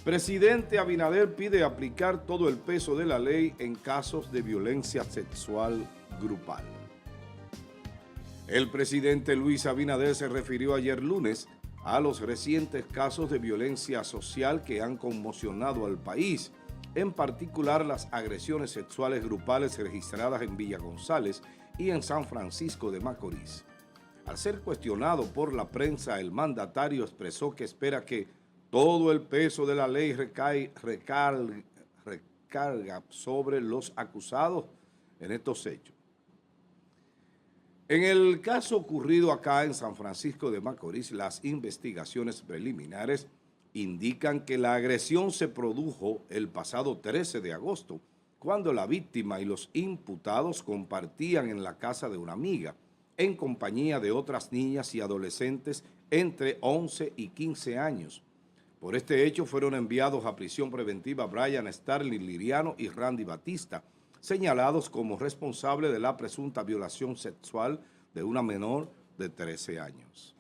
Presidente Abinader pide aplicar todo el peso de la ley en casos de violencia sexual grupal. El presidente Luis Abinader se refirió ayer lunes a los recientes casos de violencia social que han conmocionado al país, en particular las agresiones sexuales grupales registradas en Villa González y en San Francisco de Macorís. Al ser cuestionado por la prensa, el mandatario expresó que espera que todo el peso de la ley recarga sobre los acusados en estos hechos. En el caso ocurrido acá en San Francisco de Macorís, las investigaciones preliminares indican que la agresión se produjo el pasado 13 de agosto, cuando la víctima y los imputados compartían en la casa de una amiga, en compañía de otras niñas y adolescentes entre 11 y 15 años. Por este hecho fueron enviados a prisión preventiva Brian Starling Liriano y Randy Batista, señalados como responsables de la presunta violación sexual de una menor de 13 años.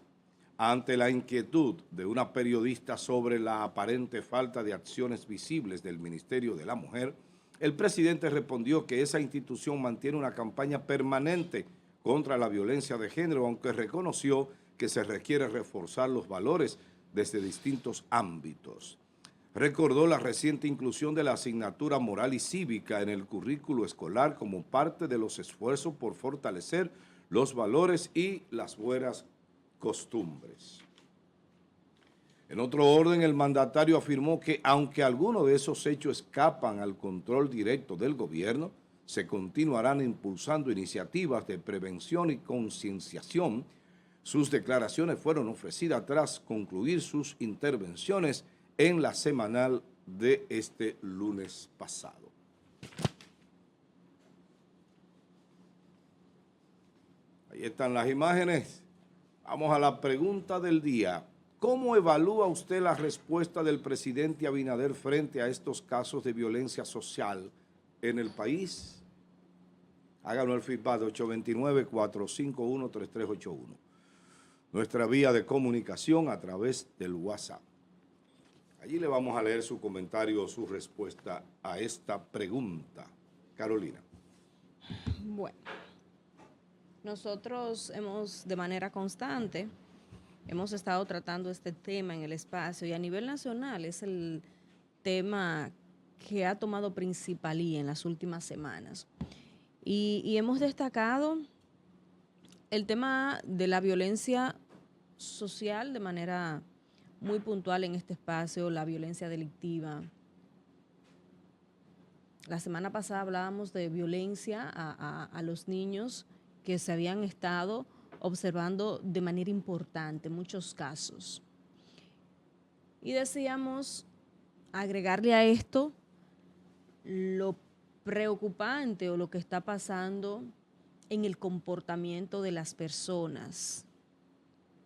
Ante la inquietud de una periodista sobre la aparente falta de acciones visibles del Ministerio de la Mujer, el presidente respondió que esa institución mantiene una campaña permanente contra la violencia de género, aunque reconoció que se requiere reforzar los valores desde distintos ámbitos. Recordó la reciente inclusión de la asignatura moral y cívica en el currículo escolar como parte de los esfuerzos por fortalecer los valores y las buenas costumbres. En otro orden, el mandatario afirmó que aunque algunos de esos hechos escapan al control directo del gobierno, se continuarán impulsando iniciativas de prevención y concienciación. Sus declaraciones fueron ofrecidas tras concluir sus intervenciones en la semanal de este lunes pasado. Ahí están las imágenes. Vamos a la pregunta del día. ¿Cómo evalúa usted la respuesta del presidente Abinader frente a estos casos de violencia social en el país? Háganos el feedback de 829-451-3381. Nuestra vía de comunicación a través del WhatsApp. Allí le vamos a leer su comentario o su respuesta a esta pregunta. Carolina. Bueno, nosotros de manera constante, hemos estado tratando este tema en el espacio y a nivel nacional es el tema que ha tomado principalía en las últimas semanas. Y hemos destacado el tema de la violencia social de manera muy puntual en este espacio, la violencia delictiva. La semana pasada hablábamos de violencia a los niños que se habían estado observando de manera importante, muchos casos. Y decíamos agregarle a esto lo preocupante o lo que está pasando en el comportamiento de las personas,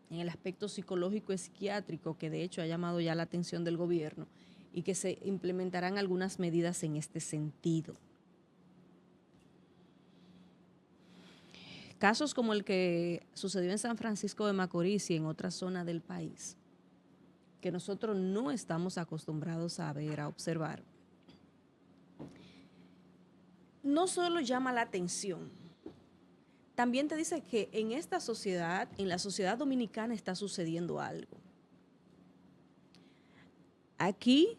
en el aspecto psicológico y psiquiátrico, que de hecho ha llamado ya la atención del gobierno y que se implementarán algunas medidas en este sentido. Casos como el que sucedió en San Francisco de Macorís y en otra zona del país, que nosotros no estamos acostumbrados a ver, a observar, no solo llama la atención, también te dice que en esta sociedad, en la sociedad dominicana está sucediendo algo. Aquí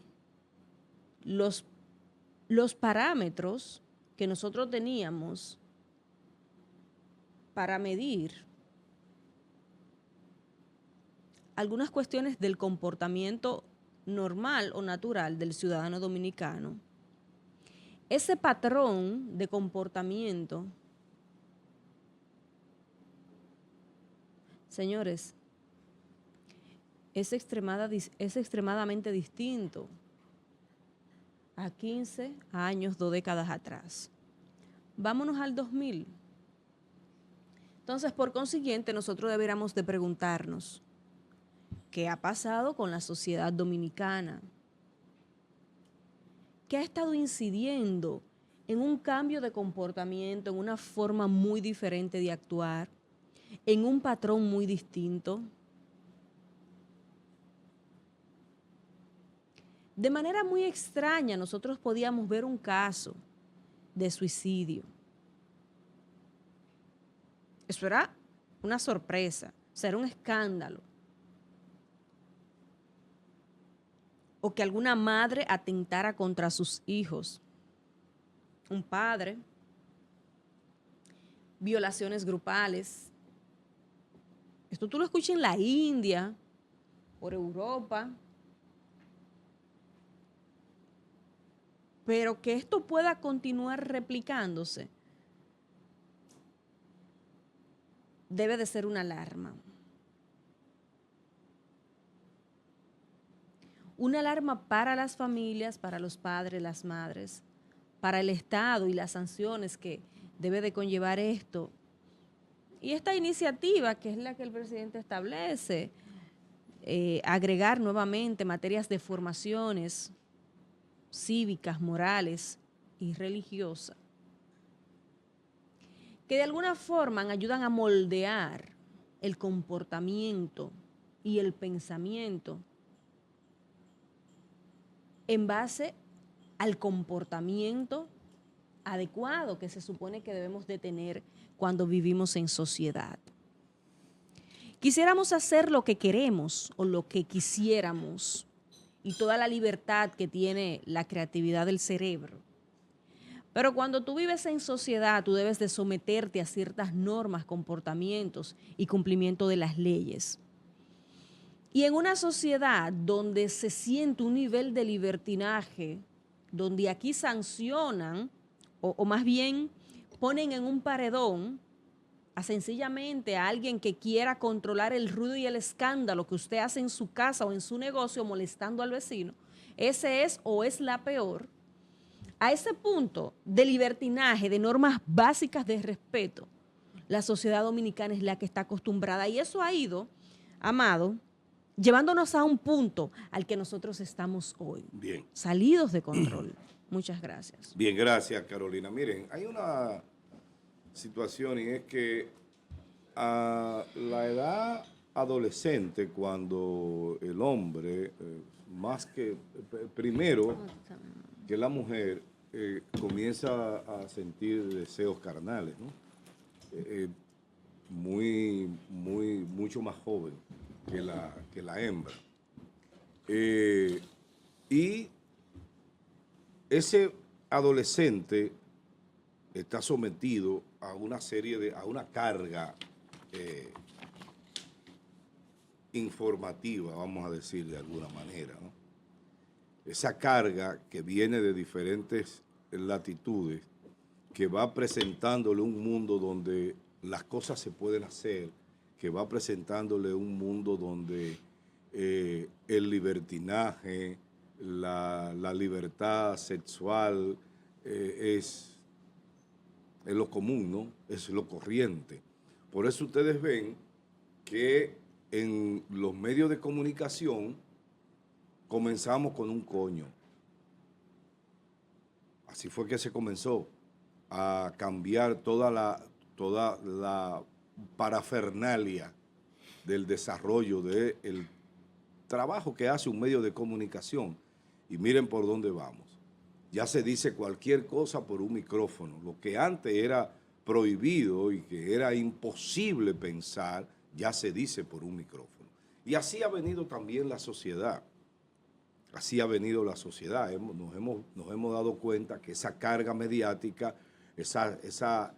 los parámetros que nosotros teníamos para medir algunas cuestiones del comportamiento normal o natural del ciudadano dominicano, ese patrón de comportamiento, señores, es extremadamente distinto a 15 años, 2 décadas atrás. Vámonos al 2000. Entonces, por consiguiente, nosotros deberíamos de preguntarnos, ¿qué ha pasado con la sociedad dominicana? ¿Qué ha estado incidiendo en un cambio de comportamiento, en una forma muy diferente de actuar, en un patrón muy distinto? De manera muy extraña, nosotros podíamos ver un caso de suicidio. Eso era una sorpresa, o sea, era un escándalo. O que alguna madre atentara contra sus hijos. Un padre. Violaciones grupales. Esto tú lo escuchas en la India, por Europa. Pero que esto pueda continuar replicándose debe de ser una alarma. Una alarma para las familias, para los padres, las madres, para el Estado y las sanciones que debe de conllevar esto. Y esta iniciativa, que es la que el presidente establece, agregar nuevamente materias de formaciones cívicas, morales y religiosas, que de alguna forma ayudan a moldear el comportamiento y el pensamiento en base al comportamiento adecuado que se supone que debemos de tener cuando vivimos en sociedad. Quisiéramos hacer lo que queremos o lo que quisiéramos y toda la libertad que tiene la creatividad del cerebro. Pero cuando tú vives en sociedad, tú debes de someterte a ciertas normas, comportamientos y cumplimiento de las leyes. Y en una sociedad donde se siente un nivel de libertinaje, donde aquí sancionan, o más bien ponen en un paredón a sencillamente a alguien que quiera controlar el ruido y el escándalo que usted hace en su casa o en su negocio molestando al vecino, ese es o es la peor. A ese punto de libertinaje, de normas básicas de respeto, la sociedad dominicana es la que está acostumbrada y eso ha ido, Amado, llevándonos a un punto al que nosotros estamos hoy. Bien. Salidos de control. Muchas gracias. Bien, gracias, Carolina. Miren, hay una situación y es que a la edad adolescente, cuando el hombre, más que primero que la mujer, comienza a sentir deseos carnales, ¿no? Mucho más joven que la hembra. Y ese adolescente está sometido a una a una carga informativa, vamos a decir de alguna manera, ¿no? Esa carga que viene de diferentes latitudes, que va presentándole un mundo donde las cosas se pueden hacer, que va presentándole un mundo donde el libertinaje, la libertad sexual es lo común, ¿no? Es lo corriente. Por eso ustedes ven que en los medios de comunicación comenzamos con un coño. Así fue que se comenzó a cambiar toda la parafernalia del desarrollo del trabajo que hace un medio de comunicación. Y miren por dónde vamos. Ya se dice cualquier cosa por un micrófono. Lo que antes era prohibido y que era imposible pensar, ya se dice por un micrófono. Y así ha venido también la sociedad. Así ha venido la sociedad. Nos hemos dado cuenta que esa carga mediática, esa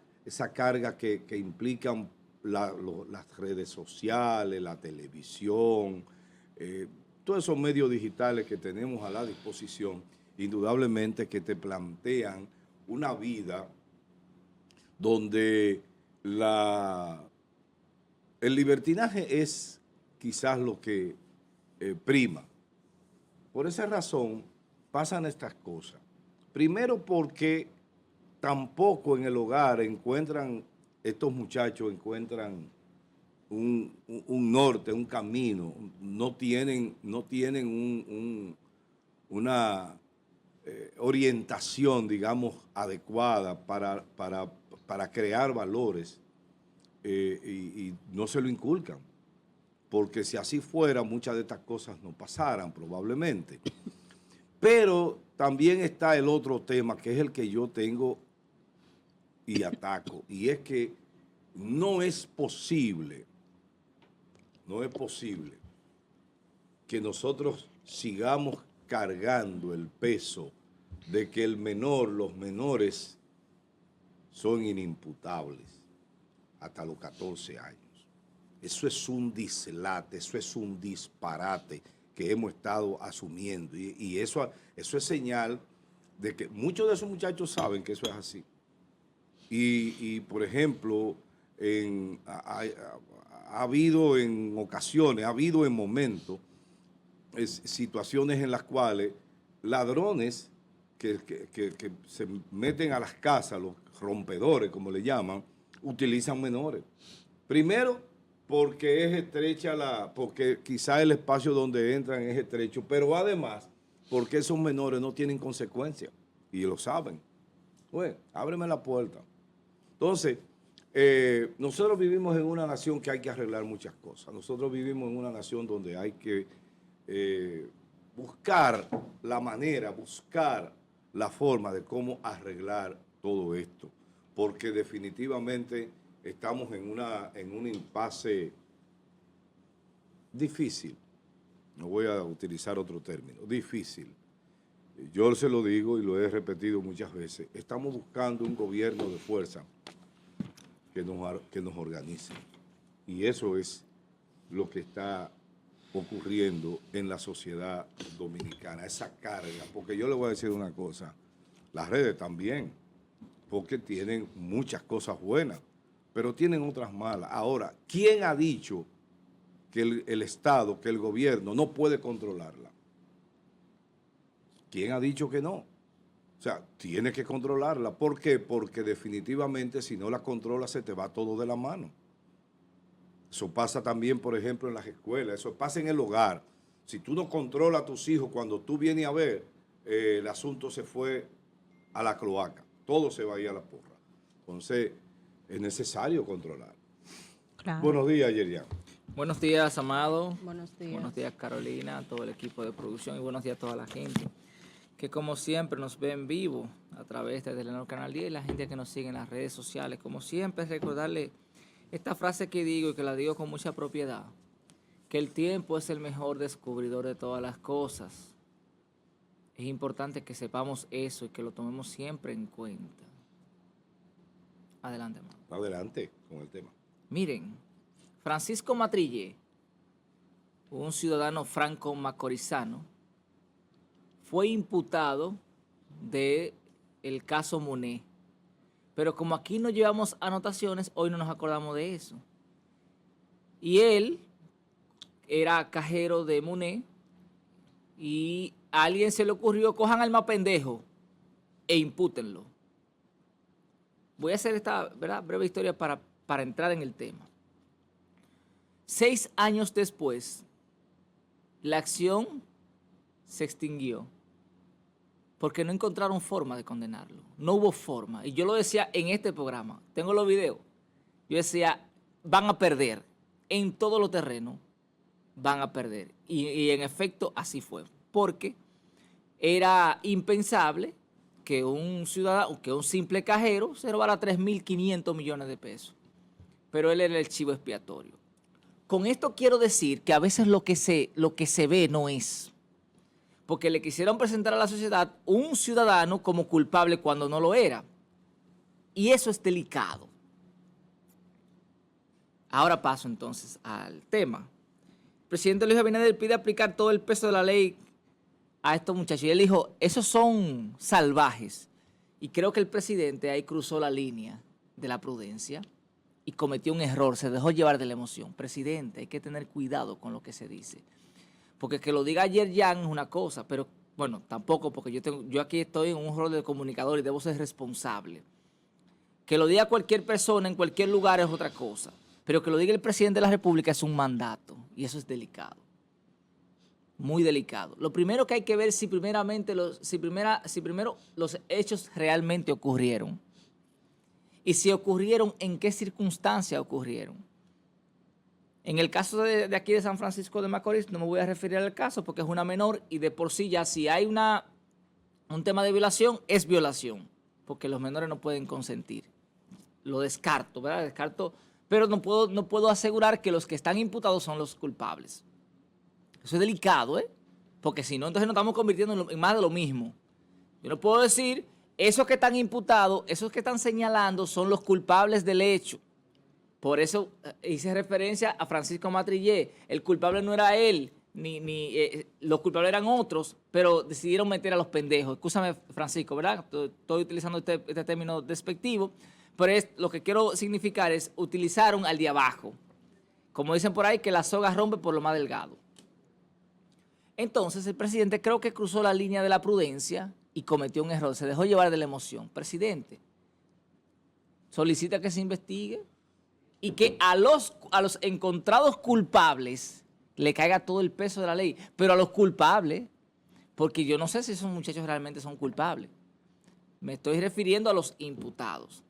carga que implican las redes sociales, la televisión, todos esos medios digitales que tenemos a la disposición, indudablemente que te plantean una vida donde el libertinaje es quizás lo que prima. Por esa razón pasan estas cosas. Primero porque tampoco en el hogar estos muchachos encuentran un norte, un camino, no tienen una orientación, digamos, adecuada para crear valores y no se lo inculcan. Porque si así fuera, muchas de estas cosas no pasaran probablemente. Pero también está el otro tema, que es el que yo tengo y ataco, y es que no es posible que nosotros sigamos cargando el peso de que los menores son inimputables hasta los 14 años. Eso es un dislate, eso es un disparate que hemos estado asumiendo. Y eso es señal de que muchos de esos muchachos saben que eso es así. Y por ejemplo, ha habido en ocasiones, ha habido en momentos, situaciones en las cuales ladrones que se meten a las casas, los rompedores, como le llaman, utilizan menores. Primero, porque es estrecha porque quizá el espacio donde entran es estrecho, pero además, porque esos menores no tienen consecuencias y lo saben. Bueno, ábreme la puerta. Entonces, nosotros vivimos en una nación que hay que arreglar muchas cosas. Nosotros vivimos en una nación donde hay que buscar la manera, buscar la forma de cómo arreglar todo esto, porque definitivamente estamos en un impasse difícil. No voy a utilizar otro término, difícil. Yo se lo digo y lo he repetido muchas veces. Estamos buscando un gobierno de fuerza que nos organice. Y eso es lo que está ocurriendo en la sociedad dominicana, esa carga. Porque yo le voy a decir una cosa, las redes también, porque tienen muchas cosas buenas, pero tienen otras malas. Ahora, ¿quién ha dicho que el Estado, que el gobierno no puede controlarla? ¿Quién ha dicho que no? O sea, tiene que controlarla. ¿Por qué? Porque definitivamente si no la controla se te va todo de la mano. Eso pasa también, por ejemplo, en las escuelas. Eso pasa en el hogar. Si tú no controlas a tus hijos, cuando tú vienes a ver, el asunto se fue a la cloaca. Todo se va a ir a la porra. Entonces, es necesario controlar. Claro. Buenos días, Yerian. Buenos días, Amado. Buenos días. Buenos días, Carolina, todo el equipo de producción y buenos días a toda la gente que como siempre nos ve en vivo a través de Telenor Canal 10 y la gente que nos sigue en las redes sociales. Como siempre, recordarle esta frase que digo y que la digo con mucha propiedad, que el tiempo es el mejor descubridor de todas las cosas. Es importante que sepamos eso y que lo tomemos siempre en cuenta. Adelante, Amado. Adelante con el tema. Miren, Francisco Matrillé, un ciudadano franco-macorizano, fue imputado del caso Monet. Pero como aquí no llevamos anotaciones, hoy no nos acordamos de eso. Y él era cajero de Monet y a alguien se le ocurrió, cojan al más pendejo e impútenlo. Voy a hacer esta breve historia para entrar en el tema. 6 años después, la acción se extinguió porque no encontraron forma de condenarlo. No hubo forma. Y yo lo decía en este programa, tengo los videos. Yo decía, van a perder. En todos los terrenos van a perder. Y en efecto así fue. Porque era impensable que un ciudadano, que un simple cajero se robara 3.500 millones de pesos. Pero él era el chivo expiatorio. Con esto quiero decir que a veces lo que se ve no es. Porque le quisieron presentar a la sociedad un ciudadano como culpable cuando no lo era. Y eso es delicado. Ahora paso entonces al tema. El presidente Luis Abinader pide aplicar todo el peso de la ley a estos muchachos. Y él dijo, esos son salvajes. Y creo que el presidente ahí cruzó la línea de la prudencia y cometió un error, se dejó llevar de la emoción. Presidente, hay que tener cuidado con lo que se dice. Porque que lo diga Yerian es una cosa, pero bueno, tampoco, porque yo aquí estoy en un rol de comunicador y debo ser responsable. Que lo diga cualquier persona en cualquier lugar es otra cosa, pero que lo diga el presidente de la República es un mandato y eso es delicado, muy delicado. Lo primero que hay que ver si primero los hechos realmente ocurrieron y si ocurrieron, en qué circunstancias ocurrieron. En el caso de aquí de San Francisco de Macorís, no me voy a referir al caso porque es una menor y de por sí ya si hay un tema de violación, es violación, porque los menores no pueden consentir. Lo descarto, ¿verdad? Descarto, pero no puedo asegurar que los que están imputados son los culpables. Eso es delicado, ¿eh? Porque si no, entonces nos estamos convirtiendo en más de lo mismo. Yo no puedo decir, esos que están imputados, esos que están señalando son los culpables del hecho. Por eso hice referencia a Francisco Matrillé. El culpable no era él, los culpables eran otros, pero decidieron meter a los pendejos. Escúchame, Francisco, ¿verdad? Estoy utilizando este término despectivo, pero lo que quiero significar es utilizaron al de abajo. Como dicen por ahí, que la soga rompe por lo más delgado. Entonces, el presidente creo que cruzó la línea de la prudencia y cometió un error. Se dejó llevar de la emoción. Presidente, solicita que se investigue y que a los encontrados culpables le caiga todo el peso de la ley. Pero a los culpables, porque yo no sé si esos muchachos realmente son culpables. Me estoy refiriendo a los imputados.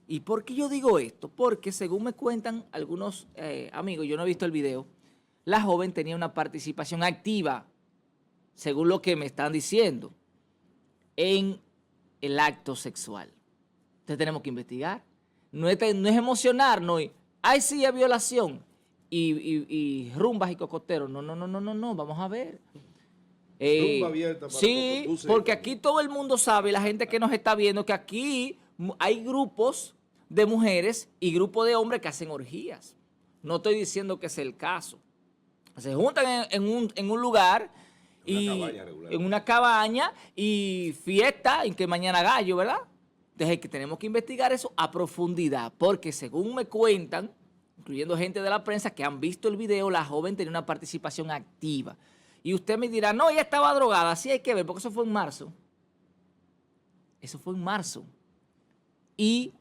¿Y por qué yo digo esto? Porque según me cuentan algunos amigos, yo no he visto el video, la joven tenía una participación activa, según lo que me están diciendo, en el acto sexual. Entonces tenemos que investigar. No es emocionarnos y, ay sí, es violación, y rumbas y cocoteros. No, vamos a ver. Rumba abierta para sí, porque aquí todo el mundo sabe, la gente que nos está viendo, que aquí hay grupos de mujeres y grupos de hombres que hacen orgías. No estoy diciendo que es el caso. Se juntan en un lugar, en una cabaña y fiesta, en que mañana gallo, ¿verdad? Entonces que tenemos que investigar eso a profundidad, porque según me cuentan, incluyendo gente de la prensa que han visto el video, la joven tenía una participación activa. Y usted me dirá, no, ella estaba drogada. Sí hay que ver, porque eso fue en marzo. Eso fue en marzo. Y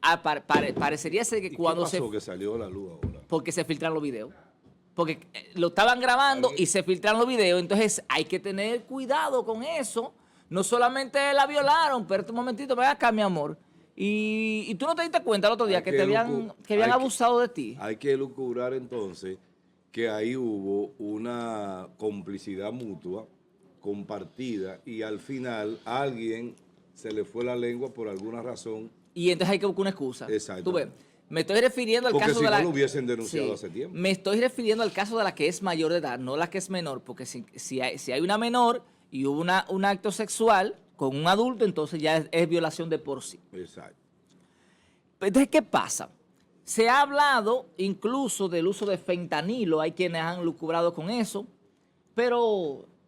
parecería ser que cuando ¿Qué pasó que salió a la luz ahora? Porque se filtran los videos. Porque lo estaban grabando y se filtran los videos. Entonces hay que tener cuidado con eso. No solamente la violaron, espérate un momentito, ven acá, mi amor. Y tú no te diste cuenta el otro día que habían abusado de ti. Hay que elucubrar entonces que ahí hubo una complicidad mutua, compartida, y al final a alguien se le fue la lengua por alguna razón. Y entonces hay que buscar una excusa. Exacto. Tú ves, me estoy refiriendo al caso de la... Porque si no lo hubiesen denunciado hace tiempo. Me estoy refiriendo al caso de la que es mayor de edad, no la que es menor, porque si hay una menor y hubo un acto sexual con un adulto, entonces ya es violación de por sí. Exacto. Entonces, ¿qué pasa? Se ha hablado incluso del uso de fentanilo, hay quienes han lucubrado con eso,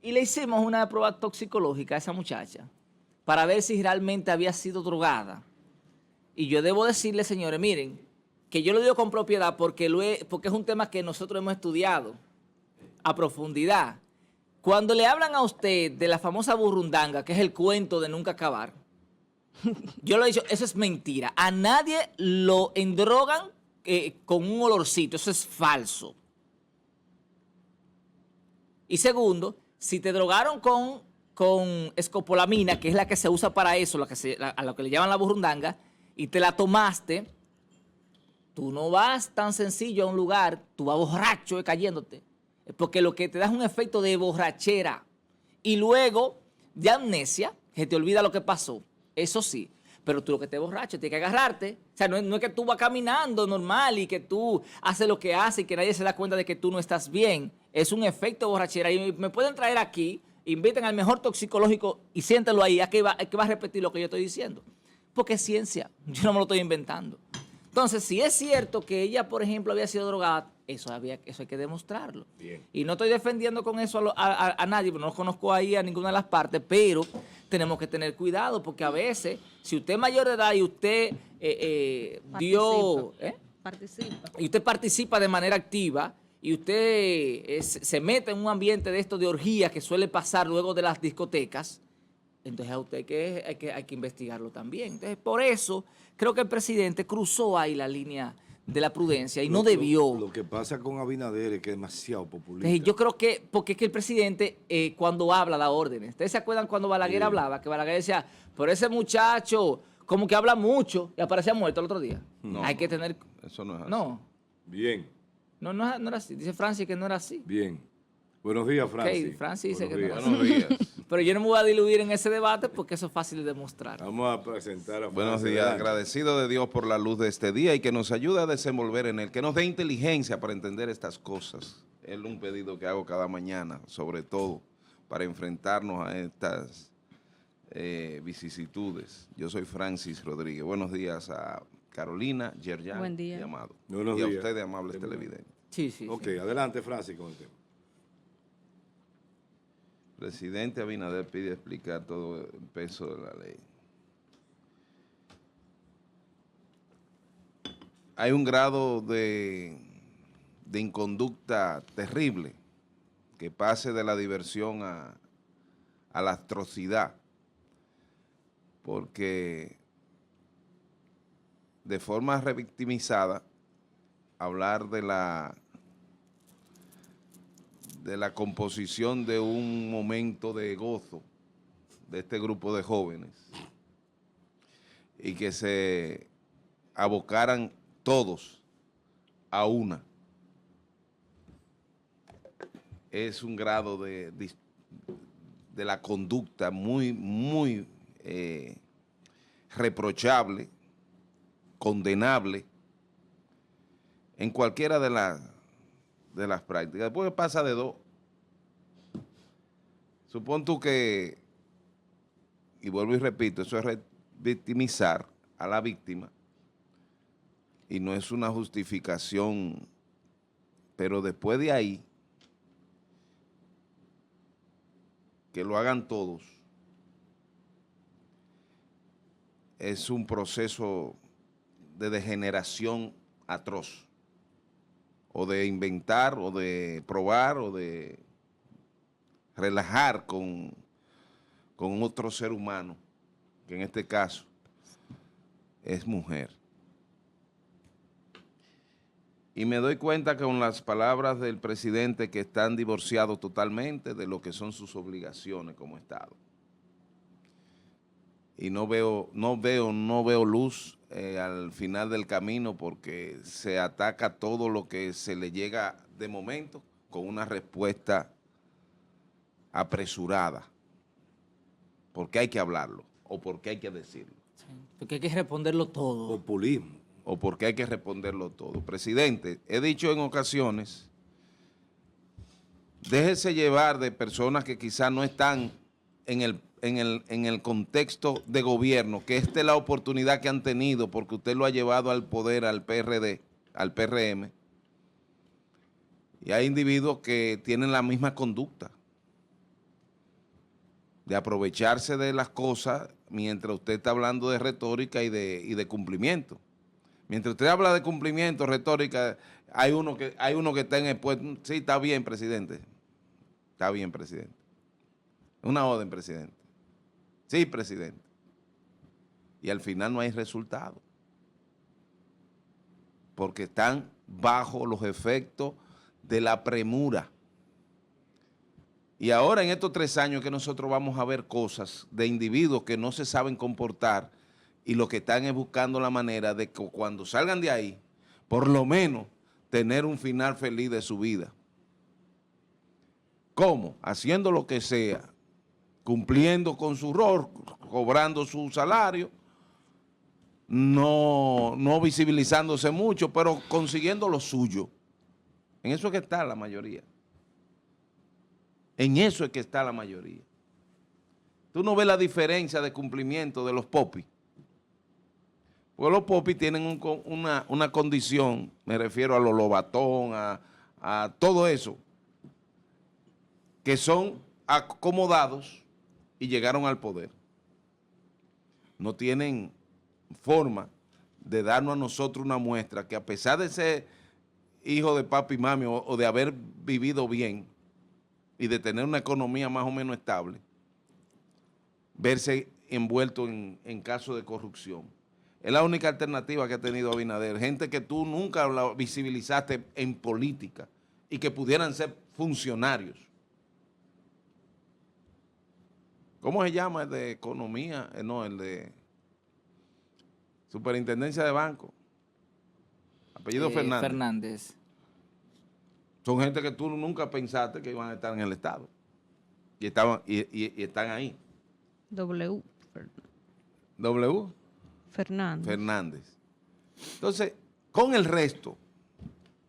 y le hicimos una prueba toxicológica a esa muchacha para ver si realmente había sido drogada. Y yo debo decirle, señores, miren, que yo lo digo con propiedad porque es un tema que nosotros hemos estudiado a profundidad. Cuando le hablan a usted de la famosa burrundanga, que es el cuento de nunca acabar, yo lo he dicho, eso es mentira. A nadie lo endrogan con un olorcito, eso es falso. Y segundo, si te drogaron con escopolamina, que es la que se usa para eso, a lo que le llaman la burrundanga, y te la tomaste, tú no vas tan sencillo a un lugar, tú vas borracho cayéndote, porque lo que te da es un efecto de borrachera y luego de amnesia, que te olvida lo que pasó. Eso sí, pero tú lo que te borracho, tienes que agarrarte. O sea, no es que tú vas caminando normal y que tú haces lo que haces y que nadie se da cuenta de que tú no estás bien. Es un efecto borrachera. Y me pueden traer aquí, inviten al mejor toxicológico y siéntelo ahí, que va a repetir lo que yo estoy diciendo. Porque es ciencia, yo no me lo estoy inventando. Entonces, si es cierto que ella, por ejemplo, había sido drogada, eso hay que demostrarlo. Bien. Y no estoy defendiendo con eso a nadie, porque no conozco ahí a ninguna de las partes, pero tenemos que tener cuidado, porque a veces, si usted es mayor de edad y usted participa de manera activa y usted se mete en un ambiente de esto de orgías que suele pasar luego de las discotecas, entonces a usted hay que investigarlo también. Entonces, por eso creo que el presidente cruzó ahí la línea de la prudencia y no debió. Lo que pasa con Abinader es que es demasiado populista. Entonces, yo creo que, porque es que el presidente cuando habla da órdenes. ¿Ustedes se acuerdan cuando Balaguer hablaba? Que Balaguer decía, pero ese muchacho como que habla mucho y aparecía muerto el otro día. No, hay que tener... Eso no es así. No. Bien. No, no era así. Dice Francis que no era así. Bien. Buenos días, Francis. Ok, Francis dice Buenos que días. no. Buenos días. Pero yo no me voy a diluir en ese debate porque eso es fácil de demostrar. Vamos a presentar a Buenos Francis. días, Adelante. agradecido de Dios por la luz de este día y que nos ayude a desenvolver en él, que nos dé inteligencia para entender estas cosas. Es un pedido que hago cada mañana, sobre todo para enfrentarnos a estas vicisitudes. Yo soy Francis Rodríguez. Buenos días a Carolina, Yerjan Buen día. y Amado. Buenos y a días. ustedes, amables televidentes. Sí, sí. Ok, sí. adelante, Francis, con el tema. Presidente Abinader pide explicar todo el peso de la ley. Hay un grado de inconducta terrible que pase de la diversión a la atrocidad, porque de forma revictimizada hablar de la composición de un momento de gozo de este grupo de jóvenes y que se abocaran todos a una. Es un grado de la conducta muy reprochable, condenable en cualquiera de las prácticas. Después pasa de dos. Supón tú que, y vuelvo y repito, eso es victimizar a la víctima y no es una justificación, pero después de ahí, que lo hagan todos, es un proceso de degeneración atroz, o de inventar, o de probar, o de relajar con otro ser humano, que en este caso es mujer. Y me doy cuenta que con las palabras del presidente que están divorciados totalmente de lo que son sus obligaciones como Estado. Y no veo luz al final del camino porque se ataca todo lo que se le llega de momento con una respuesta apresurada. Porque hay que hablarlo o porque hay que decirlo. Sí, porque hay que responderlo todo. Populismo. O porque hay que responderlo todo. Presidente, he dicho en ocasiones, déjese llevar de personas que quizás no están en el contexto de gobierno, que esta es la oportunidad que han tenido porque usted lo ha llevado al poder, al PRD, al PRM, y hay individuos que tienen la misma conducta de aprovecharse de las cosas mientras usted está hablando de retórica y de cumplimiento. Mientras usted habla de cumplimiento, retórica, hay uno que está en el puesto. Sí, está bien, presidente. Está bien, presidente. Una orden, presidente. Sí, presidente. Y al final no hay resultado. Porque están bajo los efectos de la premura. Y ahora en estos 3 años que nosotros vamos a ver cosas de individuos que no se saben comportar y lo que están es buscando la manera de que cuando salgan de ahí, por lo menos tener un final feliz de su vida. ¿Cómo? Haciendo lo que sea, cumpliendo con su rol, cobrando su salario, no visibilizándose mucho, pero consiguiendo lo suyo. En eso es que está la mayoría. En eso es que está la mayoría. Tú no ves la diferencia de cumplimiento de los popis. Porque los popis tienen una condición, me refiero a los lobatón, a todo eso, que son acomodados y llegaron al poder. No tienen forma de darnos a nosotros una muestra que a pesar de ser hijo de papi y mami o de haber vivido bien y de tener una economía más o menos estable, verse envuelto en casos de corrupción. Es la única alternativa que ha tenido Abinader. Gente que tú nunca la visibilizaste en política y que pudieran ser funcionarios. ¿Cómo se llama el de economía? No, el de superintendencia de banco. Apellido Fernández. Fernández. Son gente que tú nunca pensaste que iban a estar en el Estado. Y están ahí. W. W. Fernández. Fernández. Entonces, con el resto,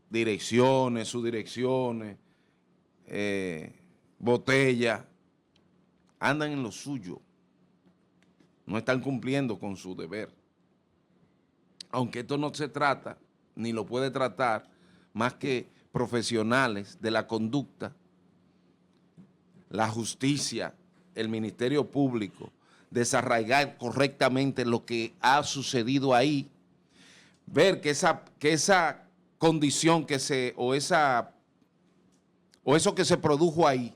direcciones, subdirecciones, Botella, andan en lo suyo. No están cumpliendo con su deber. Aunque esto no se trata, ni lo puede tratar, más que profesionales de la conducta, la justicia, el Ministerio Público, desarraigar correctamente lo que ha sucedido ahí, ver que esa condición o eso que se produjo ahí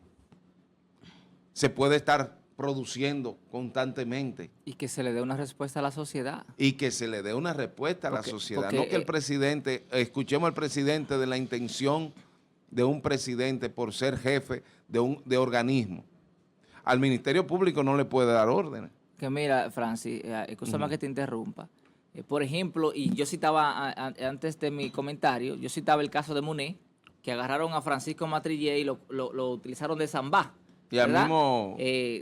se puede estar produciendo constantemente. Y que se le dé una respuesta a la sociedad. Y que se le dé una respuesta a la sociedad. No que el presidente, escuchemos al presidente de la intención de un presidente por ser jefe de organismo. Al Ministerio Público no le puede dar órdenes. Que mira, Francis, escúchame que te interrumpa. Por ejemplo, y yo citaba antes de mi comentario, yo citaba el caso de Muné, que agarraron a Francisco Matrillé y lo utilizaron de zambá, Y al ¿verdad? mismo...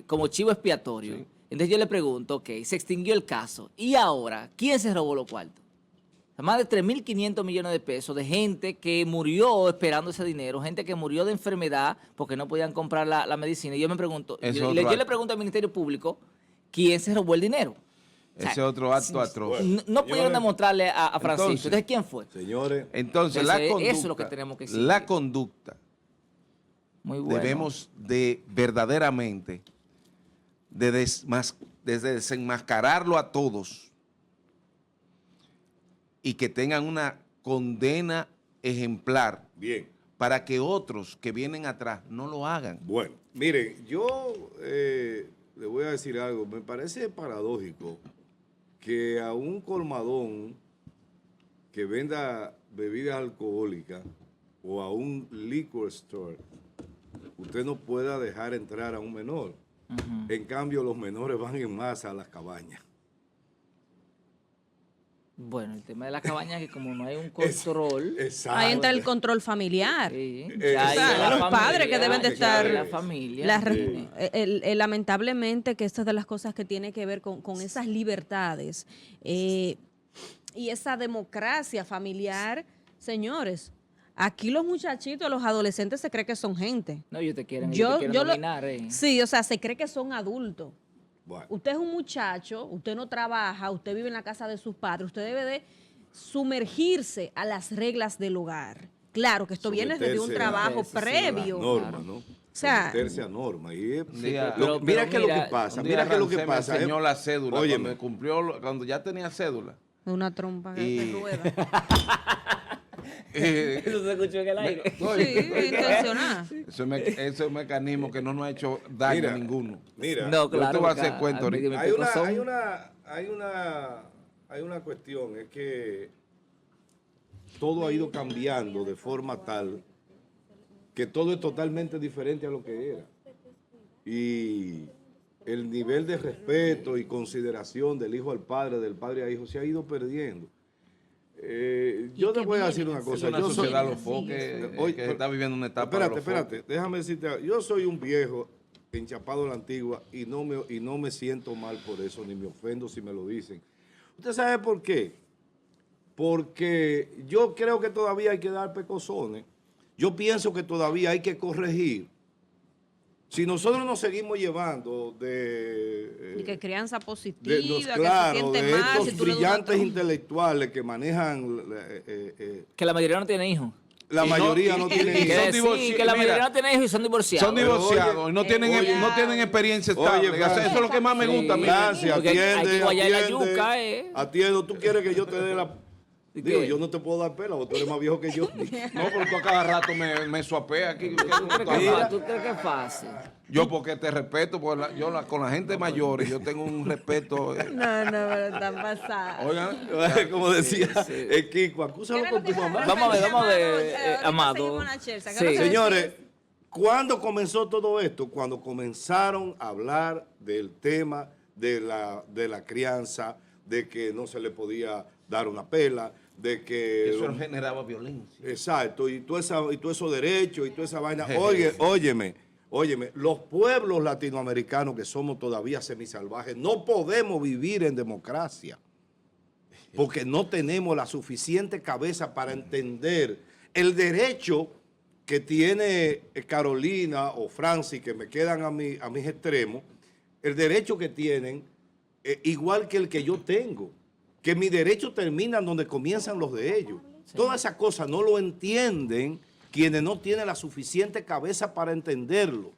Como chivo expiatorio. Sí. Entonces yo le pregunto, ok, se extinguió el caso. ¿Y ahora quién se robó los cuartos? Más de 3.500 millones de pesos de gente que murió esperando ese dinero, gente que murió de enfermedad porque no podían comprar la medicina. Y yo me pregunto, yo le pregunto al Ministerio Público, ¿quién se robó el dinero? O sea, ese otro acto atroz. no pudieron demostrarle a Francisco. Entonces, ¿quién fue? Señores, Entonces, Eso es lo que tenemos que exigir. la conducta, Muy bueno. debemos de verdaderamente de desenmascararlo a todos y que tengan una condena ejemplar bien. para que otros que vienen atrás no lo hagan. Bueno, miren, yo le voy a decir algo. Me parece paradójico que a un colmadón que venda bebidas alcohólicas o a un liquor store, usted no pueda dejar entrar a un menor. En cambio, los menores van en masa a las cabañas. Bueno, el tema de la cabaña es que como no hay un control... Exacto. Ahí entra el control familiar. Sí, O ya sea, ahí los la padres que deben de estar- La familia. Lamentablemente que esta es de las cosas que tiene que ver con esas libertades y esa democracia familiar, señores. Aquí los muchachitos, los adolescentes se creen que son gente. No, ellos te quieren Yo lo- dominar. Sí, o sea, se cree que son adultos. Bueno, Usted es un muchacho, usted no trabaja, usted vive en la casa de sus padres, usted debe de sumergirse a las reglas del hogar. Claro que esto viene desde un someterse trabajo a- previo. norma, ¿no? sea, Someterse a norma. Y día- mira pero qué es lo mira, que pasa. Un día Mira qué es lo que Rancé me pasa. enseñó la cédula Óyeme. cuando ya tenía cédula. Una trompa que Y- rueda. Eso se escuchó en el aire. Sí, intencionada. Ese es un mecanismo que no nos ha hecho daño Mira, a ninguno. Mira, No, te claro. voy a hacer porque cuento a mí que me hay picó son- hay una cuestión, es que todo ha ido cambiando de forma tal que todo es totalmente diferente a lo que era. Y el nivel de respeto y consideración del hijo al padre, del padre a hijo, se ha ido perdiendo. Yo te que voy a viene decir una así. cosa. Es una yo soy- sociedad sí, lofoque Oye, que está viviendo una etapa Espérate, de lofoque. espérate, déjame decirte algo. Yo soy un viejo enchapado a la antigua y no me siento mal por eso, ni me ofendo si me lo dicen. ¿Usted sabe por qué? Porque yo creo que todavía hay que dar pecosones. Yo pienso que todavía hay que corregir. Si nosotros nos seguimos llevando Y que crianza de positiva, los, que se claro, siente de mal. estos Si tú le das una brillantes trompa. intelectuales que manejan Que la mayoría no tiene hijos. la Y no- mayoría no y- tiene y- Que, hijos. son divorci- sí, que la mayoría mira, no tiene hijos y son divorciados. Son divorciados Oye, y no tienen, no tienen experiencia estable. Francis. Eso es lo que más me Sí. gusta a mí. Gracias, Porque hay que atiende, guayar la atiende. yuca, Atiendo, tú quieres que yo te dé la... ¿Y Digo, qué? yo no te puedo dar pela, porque tú eres más viejo que yo. No, pero tú a cada rato me suapeas aquí. ¿Tú crees que es fácil? Yo porque te respeto, con la gente mayor yo tengo un respeto. No, no, pero están pasadas. Oigan, Como decía el Kiko, acúsalo con tu mamá. Vamos a ver, Amado. Sí. Señores, ¿cuándo comenzó todo esto? Cuando comenzaron a hablar del tema de la crianza, de que no se le podía dar una pela, de que... Eso generaba violencia. Exacto, y todo esos derechos y toda esa vaina. Oye, óyeme, los pueblos latinoamericanos que somos todavía semisalvajes, no podemos vivir en democracia, porque no tenemos la suficiente cabeza para entender el derecho que tiene Carolina o Francis, que me quedan a mis extremos, el derecho que tienen, igual que el que yo tengo, que mis derechos terminan donde comienzan los de ellos. Sí. Todas esas cosas no lo entienden quienes no tienen la suficiente cabeza para entenderlo.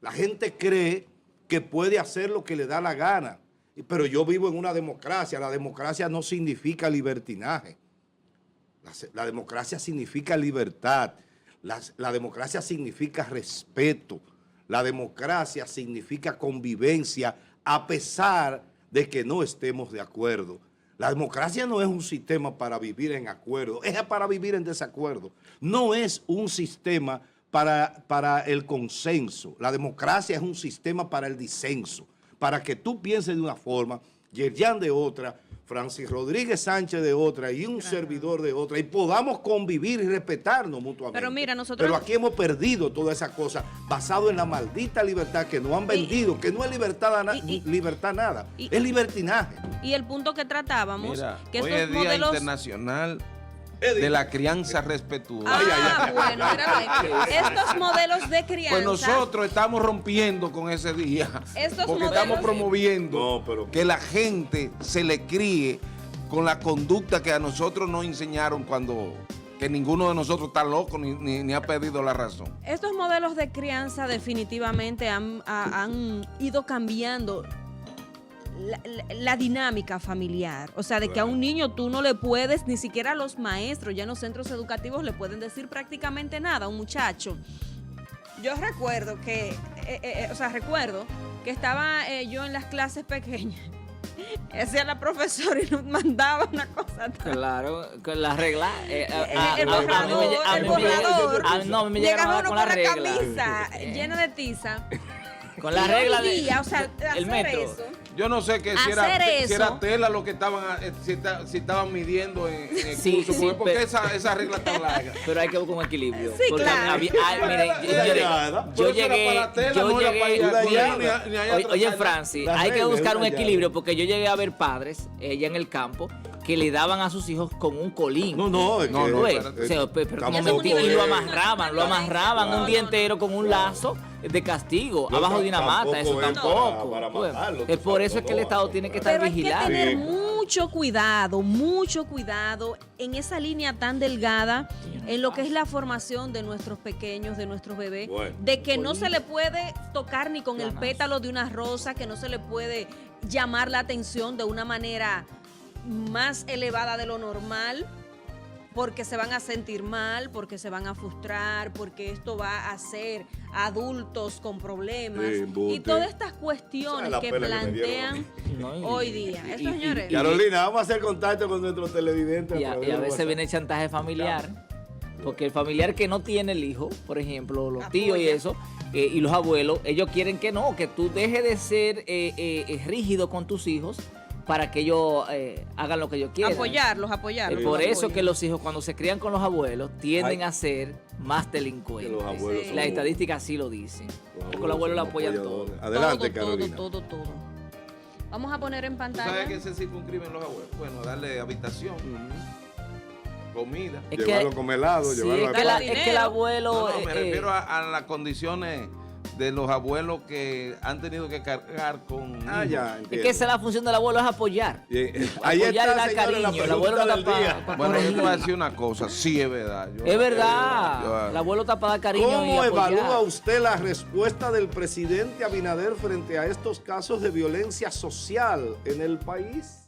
La gente cree que puede hacer lo que le da la gana, pero yo vivo en una democracia. La democracia no significa libertinaje. La democracia significa libertad. La democracia significa respeto. La democracia significa convivencia a pesar de que no estemos de acuerdo. La democracia no es un sistema para vivir en acuerdo, es para vivir en desacuerdo. No es un sistema para el consenso. La democracia es un sistema para el disenso, para que tú pienses de una forma, Yerjan de otra, Francis Rodríguez Sánchez de otra y un servidor de otra, y podamos convivir y respetarnos mutuamente. Pero mira, nosotros... Pero aquí hemos perdido toda esa cosa basado en la maldita libertad que nos han vendido, que no es libertad nada, es libertinaje. Y el punto que tratábamos, mira, que hoy estos es Día modelos... Internacional de la crianza respetuosa. Bueno, estos modelos de crianza... Pues nosotros estamos rompiendo con ese día, porque estamos promoviendo que la gente se le críe con la conducta que a nosotros nos enseñaron cuando... que ninguno de nosotros está loco ni ha perdido la razón. Estos modelos de crianza definitivamente han ido cambiando la dinámica familiar. O sea, de que a un niño tú no le puedes, ni siquiera a los maestros, ya en los centros educativos le pueden decir prácticamente nada a un muchacho. Yo recuerdo que, recuerdo que estaba yo en las clases pequeñas. Hacía la profesora y nos mandaba una cosa. Claro, con la regla. El borrador. No, me llegaba con la regla. Camisa llena de tiza. Con la regla de... O sea, el metro. Eso. Yo no sé que si era tela lo que estaban, si estaban midiendo en el curso, porque esa regla está larga. Pero hay que buscar un equilibrio. Sí, claro. Oye, Francis, hay que buscar un equilibrio, porque yo llegué a ver padres allá en el campo que le daban a sus hijos con un colín. Y lo amarraban un día entero con un lazo de castigo, abajo de una mata. Eso tampoco. Es por eso es que el Estado tiene que estar vigilando. Hay que tener mucho cuidado en esa línea tan delgada en lo que es la formación de nuestros pequeños, de nuestros bebés, de que no se le puede tocar ni con el pétalo de una rosa, que no se le puede llamar la atención de una manera más elevada de lo normal, porque se van a sentir mal, porque se van a frustrar, porque esto va a hacer adultos con problemas y todas estas cuestiones que plantean hoy día. Eso, señores. Carolina, vamos a hacer contacto con nuestros televidentes. Y a veces viene chantaje familiar, porque el familiar que no tiene el hijo, por ejemplo, los tíos y eso, y los abuelos, ellos quieren que tú dejes de ser rígido con tus hijos, para que ellos hagan lo que ellos quieran. Apoyarlos. Por eso que los hijos, cuando se crían con los abuelos, tienden a ser más delincuentes. Las estadísticas sí lo dicen. Porque los abuelos lo apoyan todo. Adelante, Carolina. Todo. Vamos a poner en pantalla. ¿Sabes qué se circunscriben los abuelos? Bueno, darle habitación, comida. Llevarlo a comer helado, llevarlo a... Es que el abuelo... me refiero a las condiciones de los abuelos que han tenido que cargar con... Es que esa es la función del abuelo, es apoyar. Ahí apoyar está, y dar cariño. El abuelo no está para... Bueno, yo te voy a decir una cosa, sí es verdad. Es verdad. El abuelo está para dar cariño y apoyar. ¿Cómo evalúa usted la respuesta del presidente Abinader frente a estos casos de violencia social en el país?